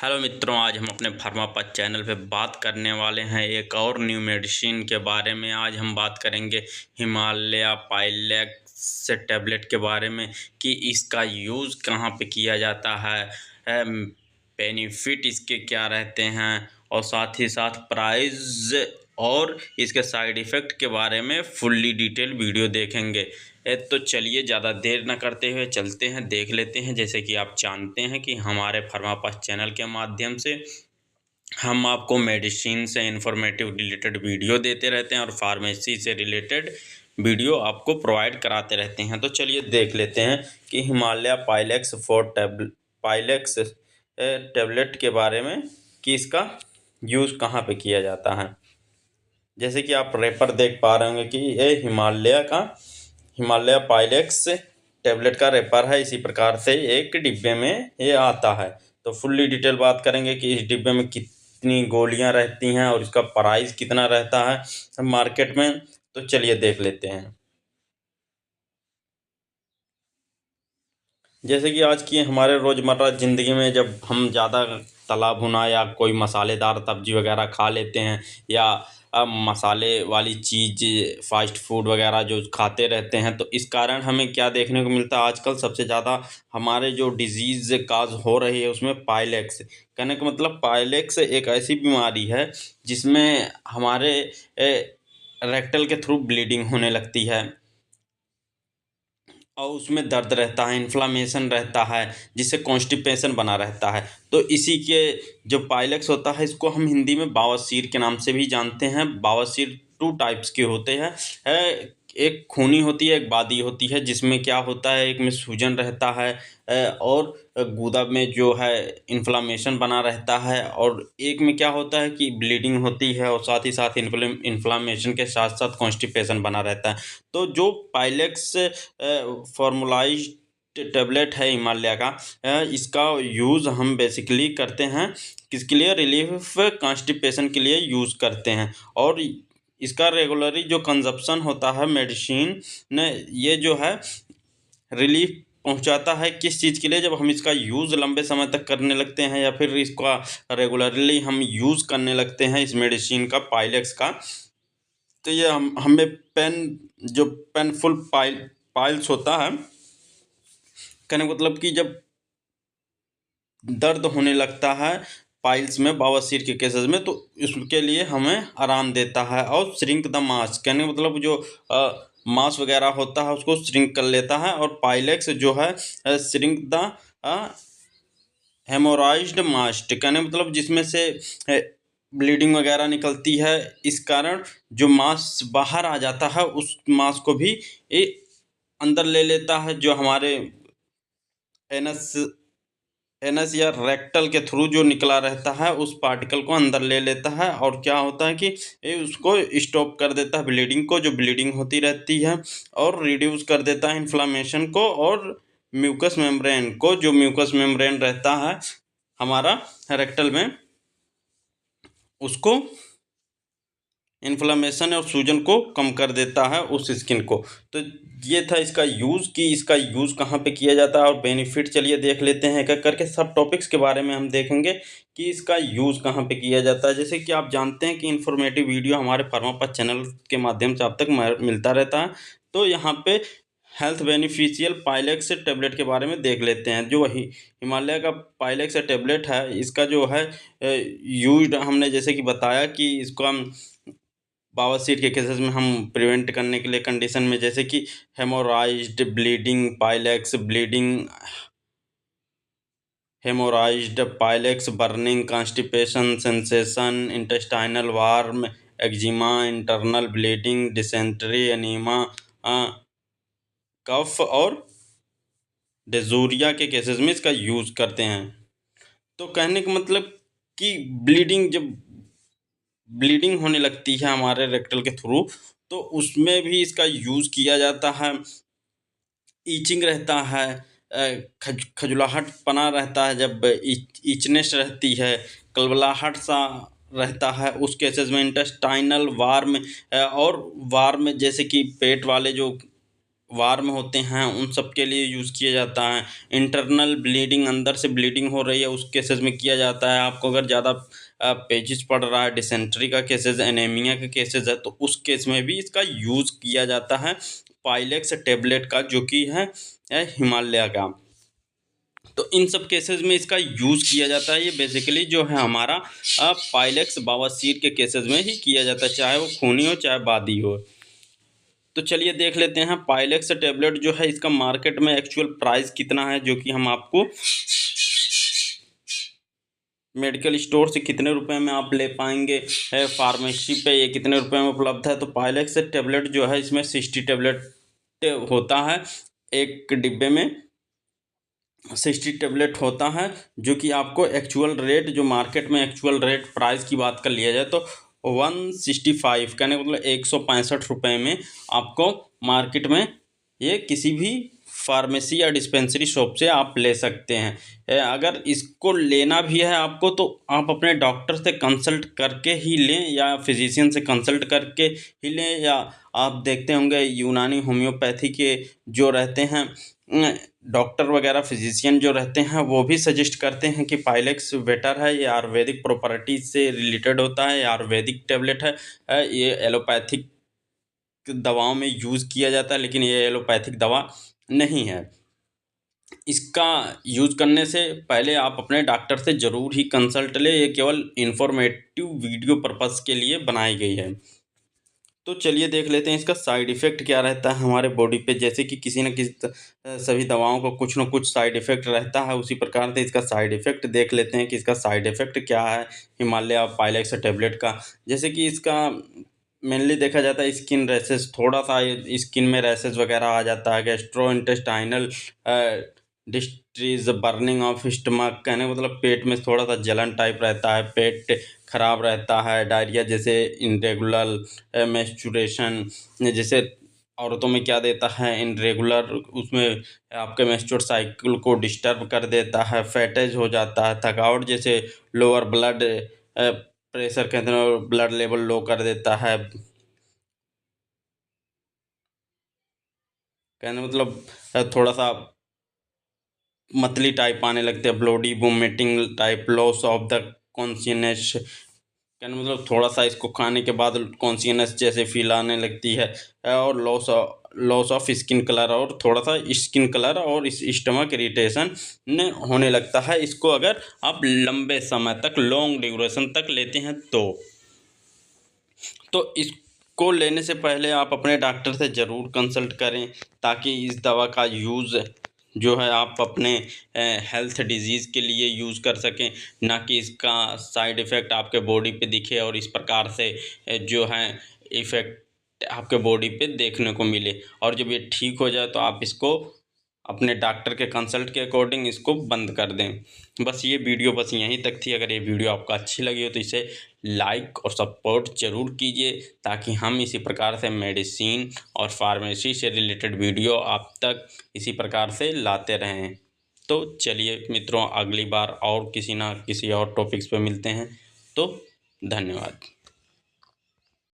Hello मित्रों, आज हम अपने फार्मापथ चैनल पे बात करने वाले हैं एक और न्यू मेडिसिन के बारे में। आज हम बात करेंगे हिमालय पाइलेक्स टैबलेट के बारे में कि इसका यूज़ कहाँ पे किया जाता है, बेनिफिट इसके क्या रहते हैं और साथ ही साथ प्राइस और इसके साइड इफ़ेक्ट के बारे में फुल्ली डिटेल वीडियो देखेंगे। तो चलिए ज़्यादा देर न करते हुए चलते हैं, देख लेते हैं। जैसे कि आप जानते हैं कि हमारे फार्मापथ चैनल के माध्यम से हम आपको मेडिसिन से इन्फॉर्मेटिव रिलेटेड वीडियो देते रहते हैं और फार्मेसी से रिलेटेड वीडियो आपको प्रोवाइड कराते रहते हैं। तो चलिए देख लेते हैं कि हिमालय पाइलेक्स टैबलेट के बारे में कि इसका यूज़ कहाँ पे किया जाता है। जैसे कि आप रेपर देख पा रहे होंगे कि ये हिमालय पाइलेक्स टैबलेट का रेपर है। इसी प्रकार से एक डिब्बे में ये आता है। तो फुल्ली डिटेल बात करेंगे कि इस डिब्बे में कितनी गोलियां रहती हैं और इसका प्राइस कितना रहता है मार्केट में। तो चलिए देख लेते हैं। जैसे कि आज की हमारे रोज़मर्रा ज़िंदगी में जब हम ज़्यादा तला भुना या कोई मसालेदार सब्जी वगैरह खा लेते हैं या मसाले वाली चीज़ फास्ट फूड वगैरह जो खाते रहते हैं, तो इस कारण हमें क्या देखने को मिलता है आजकल सबसे ज़्यादा हमारे जो डिजीज़ काज हो रही है उसमें पाइलेक्स। कहने का मतलब पाइलेक्स एक ऐसी बीमारी है जिसमें हमारे रेक्टल के थ्रू ब्लीडिंग होने लगती है और उसमें दर्द रहता है, इन्फ्लामेशन रहता है, जिससे कॉन्स्टिपेशन बना रहता है। तो इसी के जो पाइलेक्स होता है इसको हम हिंदी में बवासीर के नाम से भी जानते हैं। बवासीर 2 टाइप्स के होते हैं। एक खूनी होती है, एक बादी होती है, जिसमें क्या होता है एक में सूजन रहता है और गूदा में जो है इन्फ्लामेशन बना रहता है और एक में क्या होता है कि ब्लीडिंग होती है और साथ ही साथ इन्फ्लामेशन के साथ साथ कॉन्स्टिपेशन बना रहता है। तो जो पाइलेक्स फॉर्मुलाइज्ड टैबलेट है हिमालय का, इसका यूज़ हम बेसिकली करते हैं किसके लिए, रिलीफ कॉन्स्टिपेशन के लिए यूज़ करते हैं। और इसका रेगुलरली जो कंजप्शन होता है मेडिसिन ने, ये जो है रिलीफ पहुंचाता है किस चीज़ के लिए, जब हम इसका यूज़ लंबे समय तक करने लगते हैं या फिर इसका रेगुलरली हम यूज़ करने लगते हैं इस मेडिसिन का, पाइलेक्स का। तो ये हमें जो पेनफुल पाइल्स होता है, कहने का मतलब कि जब दर्द होने लगता है पाइल्स में बवासीर के केसेस में, तो इसके लिए हमें आराम देता है। और श्रिंक द मास, कहने का मतलब जो मांस वगैरह होता है उसको श्रिंक कर लेता है। और पाइलेक्स जो है श्रिंक द हेमोराइज्ड मास्ट, कहने मतलब जिसमें से ब्लीडिंग वगैरह निकलती है, इस कारण जो मांस बाहर आ जाता है उस मांस को भी ये अंदर ले लेता है, जो हमारे एनस एनस या रेक्टल के थ्रू जो निकला रहता है उस पार्टिकल को अंदर ले लेता है। और क्या होता है कि ये उसको स्टॉप कर देता है ब्लीडिंग को, जो ब्लीडिंग होती रहती है, और रिड्यूस कर देता है इन्फ्लामेशन को और म्यूकस मेम्ब्रेन को, जो म्यूकस मेम्ब्रेन रहता है हमारा रेक्टल में, उसको इन्फ्लामेशन और सूजन को कम कर देता है उस स्किन को। तो ये था इसका यूज़ कि इसका यूज़ कहाँ पे किया जाता है और बेनिफिट चलिए देख लेते हैं। एक एक करके सब टॉपिक्स के बारे में हम देखेंगे कि इसका यूज़ कहाँ पे किया जाता है। जैसे कि आप जानते हैं कि इन्फॉर्मेटिव वीडियो हमारे फार्मापथ चैनल के माध्यम से आप तक मिलता रहता है। तो यहाँ पे हेल्थ बेनिफिशियल पाइलेक्स टैबलेट के बारे में देख लेते हैं। जो हिमालय का पाइलेक्स टैबलेट है, इसका जो है यूज्ड हमने जैसे कि बताया कि इसको हम बवासीर के केसेस में हम प्रिवेंट करने के लिए कंडीशन में, जैसे कि haemorrhoids bleeding Pilex, bleeding haemorrhoids Pilex, burning, constipation sensation, intestinal worm, eczema, internal bleeding, dysentery, enema, cough और डेजूरिया के केसेस में इसका यूज़ करते हैं। तो कहने का मतलब कि जब ब्लीडिंग होने लगती है हमारे रेक्टल के थ्रू, तो उसमें भी इसका यूज़ किया जाता है। ईचिंग रहता है, खजुलाहट पना रहता है, जब इचनेस रहती है, कलबलाहट सा रहता है, उस केसेस में इंटेस्टाइनल वार्म और वार्म जैसे कि पेट वाले जो वार्म होते हैं उन सब के लिए यूज़ किया जाता है। इंटरनल ब्लीडिंग, अंदर से ब्लीडिंग हो रही है, उस केसेस में किया जाता है। आपको अगर ज़्यादा पेचिस पड़ रहा है, डिसेंट्री का केसेस, एनीमिया का केसेस है, तो उस केस में भी इसका यूज़ किया जाता है पाइलेक्स टेबलेट का, जो कि है हिमालय का। तो इन सब केसेस में इसका यूज़ किया जाता है। ये बेसिकली जो है हमारा पाइलेक्स बवासीर के केसेस में ही किया जाता है, चाहे वो खूनी हो चाहे बादी हो। तो चलिए देख लेते हैं पाइलेक्स टेबलेट जो है इसका मार्केट में एक्चुअल प्राइस कितना है, जो कि हम आपको मेडिकल स्टोर से कितने रुपए में आप ले पाएंगे, है फार्मेसी पे ये कितने रुपए में उपलब्ध है। तो पाइलेक्स टेबलेट जो है इसमें 60 टेबलेट होता है, एक डिब्बे में 60 टेबलेट होता है, जो कि आपको एक्चुअल रेट, जो मार्केट में एक्चुअल रेट प्राइस की बात कर लिया जाए तो 165, कहने का मतलब 165 रुपये में आपको मार्केट में ये किसी भी फार्मेसी या डिस्पेंसरी शॉप से आप ले सकते हैं। अगर इसको लेना भी है आपको तो आप अपने डॉक्टर से कंसल्ट करके ही लें, या फिजिशियन से कंसल्ट करके ही लें, या आप देखते होंगे यूनानी होम्योपैथी के जो रहते हैं डॉक्टर वगैरह, फिजिशियन जो रहते हैं, वो भी सजेस्ट करते हैं कि पाइलेक्स बेटर है, ये आयुर्वेदिक प्रॉपर्टीज से रिलेटेड होता है, ये आयुर्वेदिक टेबलेट है। ये एलोपैथिक दवाओं में यूज़ किया जाता है, लेकिन ये एलोपैथिक दवा नहीं है। इसका यूज़ करने से पहले आप अपने डॉक्टर से ज़रूर ही कंसल्ट लें, ये केवल इन्फॉर्मेटिव वीडियो पर्पस के लिए बनाई गई है। तो चलिए देख लेते हैं इसका साइड इफ़ेक्ट क्या रहता है हमारे बॉडी पे। जैसे कि किसी न किसी सभी दवाओं को कुछ न कुछ साइड इफ़ेक्ट रहता है, उसी प्रकार से इसका साइड इफ़ेक्ट देख लेते हैं कि इसका साइड इफ़ेक्ट क्या है हिमालय पाइलेक्स टेबलेट का। जैसे कि इसका मेनली देखा जाता है स्किन रैशेज़, थोड़ा-सा स्किन में रैशेज़ वगैरह आ जाता है, गैस्ट्रोइंटेस्टाइनल डिस्ट्रीज़, बर्निंग ऑफ स्टमक, कहने का मतलब पेट में थोड़ा-सा जलन टाइप रहता है, पेट खराब रहता है, डायरिया जैसे, इरेगुलर मेंस्ट्रुएशन, जैसे औरतों में क्या देता है इरेगुलर, उसमें आपके मेंस्ट्रुअल साइकिल को डिस्टर्ब कर देता है, फैटेज हो जाता है, थकावट जैसे, लोअर ब्लड प्रेशर कहते हैं, ब्लड लेवल लो कर देता है, कहने मतलब थोड़ा-सा मतली टाइप आने लगते हैं, bloody vomiting type, loss of the consciousness, कहने मतलब थोड़ा-सा इसको खाने के बाद कॉन्शियसनेस जैसे फ़ील आने लगती है, और लॉस ऑफ स्किन कलर, और थोड़ा-सा स्किन कलर और इस स्टमक इरिटेशन ने होने लगता है, इसको अगर आप लंबे समय तक, लॉन्ग ड्यूरेशन तक लेते हैं तो इसको लेने से पहले आप अपने डॉक्टर से ज़रूर कंसल्ट करें, ताकि इस दवा का यूज़ जो है आप अपने हेल्थ डिजीज़ के लिए यूज़ कर सकें, ना कि इसका साइड इफ़ेक्ट आपके बॉडी पे दिखे और इस प्रकार से जो है इफ़ेक्ट आपके बॉडी पे देखने को मिले। और जब ये ठीक हो जाए तो आप इसको अपने डॉक्टर के कंसल्ट के अकॉर्डिंग इसको बंद कर दें। बस ये वीडियो बस यहीं तक थी। अगर ये वीडियो आपको अच्छी लगी हो तो इसे लाइक और सपोर्ट ज़रूर कीजिए, ताकि हम इसी प्रकार से मेडिसिन और फार्मेसी से रिलेटेड वीडियो आप तक इसी प्रकार से लाते रहें। तो चलिए मित्रों, अगली बार और किसी ना किसी और टॉपिक्स पे मिलते हैं। तो धन्यवाद।